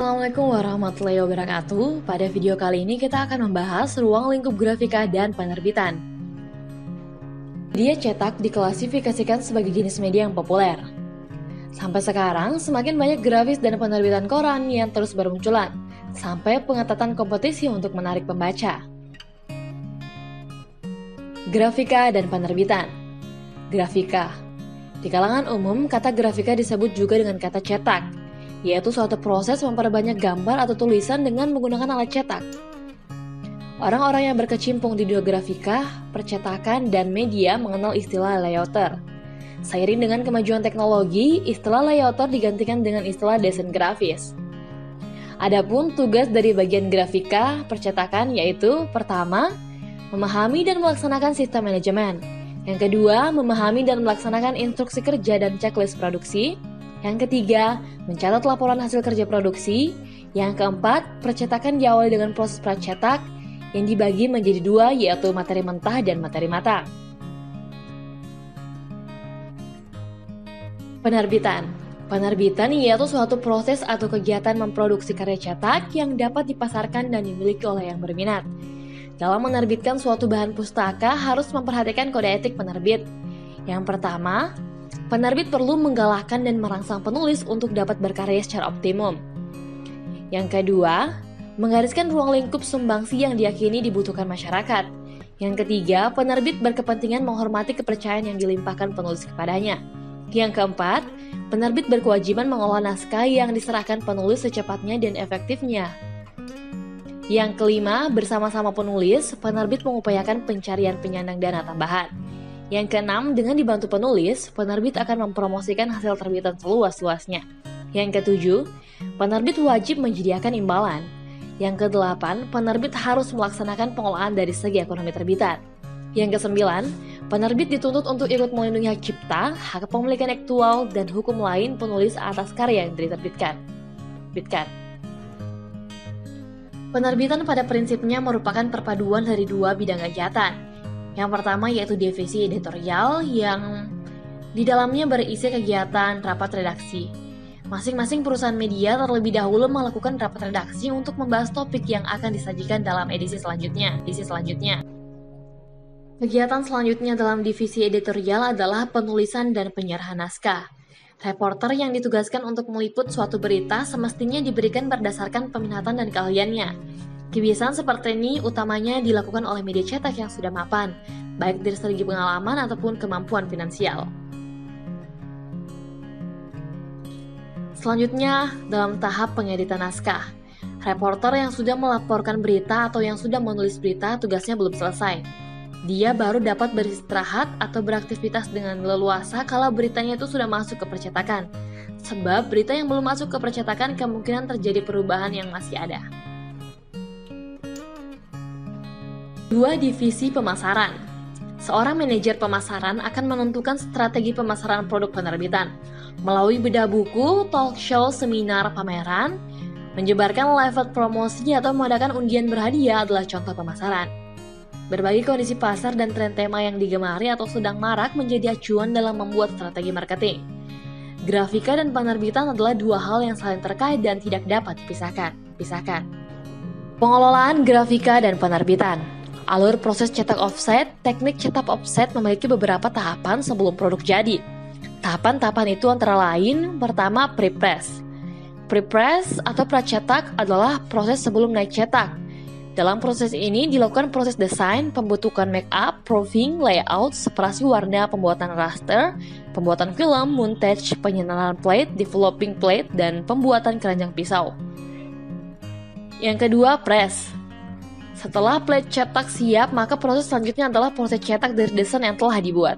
Assalamualaikum warahmatullahi wabarakatuh. Pada video kali ini kita akan membahas ruang lingkup grafika dan penerbitan. Media cetak diklasifikasikan sebagai jenis media yang populer. Sampai sekarang, semakin banyak grafis dan penerbitan koran yang terus bermunculan, sampai pengetatan kompetisi untuk menarik pembaca. Grafika dan penerbitan. Grafika. Di kalangan umum, kata grafika disebut juga dengan kata cetak, yaitu suatu proses memperbanyak gambar atau tulisan dengan menggunakan alat cetak. Orang-orang yang berkecimpung di dunia grafika, percetakan, dan media mengenal istilah layouter. Seiring dengan kemajuan teknologi, istilah layouter digantikan dengan istilah desain grafis. Adapun tugas dari bagian grafika percetakan yaitu pertama, memahami dan melaksanakan sistem manajemen. Yang kedua, memahami dan melaksanakan instruksi kerja dan checklist produksi. Yang ketiga, mencatat laporan hasil kerja produksi. Yang keempat, percetakan diawali dengan proses pracetak yang dibagi menjadi dua, yaitu materi mentah dan materi matang. Penerbitan. Penerbitan yaitu suatu proses atau kegiatan memproduksi karya cetak yang dapat dipasarkan dan dimiliki oleh yang berminat. Dalam menerbitkan suatu bahan pustaka harus memperhatikan kode etik penerbit. Yang pertama, penerbit perlu menggalakkan dan merangsang penulis untuk dapat berkarya secara optimum. Yang kedua, menggariskan ruang lingkup sumbangsi yang diyakini dibutuhkan masyarakat. Yang ketiga, penerbit berkepentingan menghormati kepercayaan yang dilimpahkan penulis kepadanya. Yang keempat, penerbit berkewajiban mengolah naskah yang diserahkan penulis secepatnya dan efektifnya. Yang kelima, bersama-sama penulis, penerbit mengupayakan pencarian penyandang dana tambahan. Yang keenam, dengan dibantu penulis, penerbit akan mempromosikan hasil terbitan seluas-luasnya. Yang ketujuh, penerbit wajib menyediakan imbalan. Yang kedelapan, penerbit harus melaksanakan pengolahan dari segi ekonomi terbitan. Yang kesembilan, penerbit dituntut untuk ikut melindungi hak cipta, hak pemilikan aktual, dan hukum lain penulis atas karya yang diterbitkan. Penerbitan pada prinsipnya merupakan perpaduan dari dua bidang kegiatan. Yang pertama yaitu divisi editorial yang di dalamnya berisi kegiatan rapat redaksi. Masing-masing perusahaan media terlebih dahulu melakukan rapat redaksi untuk membahas topik yang akan disajikan dalam edisi selanjutnya. Kegiatan selanjutnya dalam divisi editorial adalah penulisan dan penyerahan naskah. Reporter yang ditugaskan untuk meliput suatu berita semestinya diberikan berdasarkan peminatan dan keahliannya. Kebiasaan seperti ini utamanya dilakukan oleh media cetak yang sudah mapan, baik dari segi pengalaman ataupun kemampuan finansial. Selanjutnya, dalam tahap pengeditan naskah. Reporter yang sudah melaporkan berita atau yang sudah menulis berita tugasnya belum selesai. Dia baru dapat beristirahat atau beraktivitas dengan leluasa kalau beritanya itu sudah masuk ke percetakan. Sebab berita yang belum masuk ke percetakan kemungkinan terjadi perubahan yang masih ada. 2. Divisi pemasaran. Seorang manajer pemasaran akan menentukan strategi pemasaran produk penerbitan melalui bedah buku, talk show, seminar, pameran, menyebarkan live promosi atau mengadakan undian berhadiah adalah contoh pemasaran. Berbagai kondisi pasar dan tren tema yang digemari atau sedang marak menjadi acuan dalam membuat strategi marketing. Grafika dan penerbitan adalah dua hal yang saling terkait dan tidak dapat dipisahkan. Pengelolaan grafika dan penerbitan. Alur proses cetak offset, teknik cetak offset memiliki beberapa tahapan sebelum produk jadi. Tahapan-tahapan itu antara lain, pertama prepress. Prepress atau pracetak adalah proses sebelum naik cetak. Dalam proses ini dilakukan proses desain, pembentukan make-up, proofing, layout, separasi warna, pembuatan raster, pembuatan film, montage, penyenaran plate, developing plate, dan pembuatan keranjang pisau. Yang kedua, press. Setelah plate cetak siap, maka proses selanjutnya adalah proses cetak dari desain yang telah dibuat.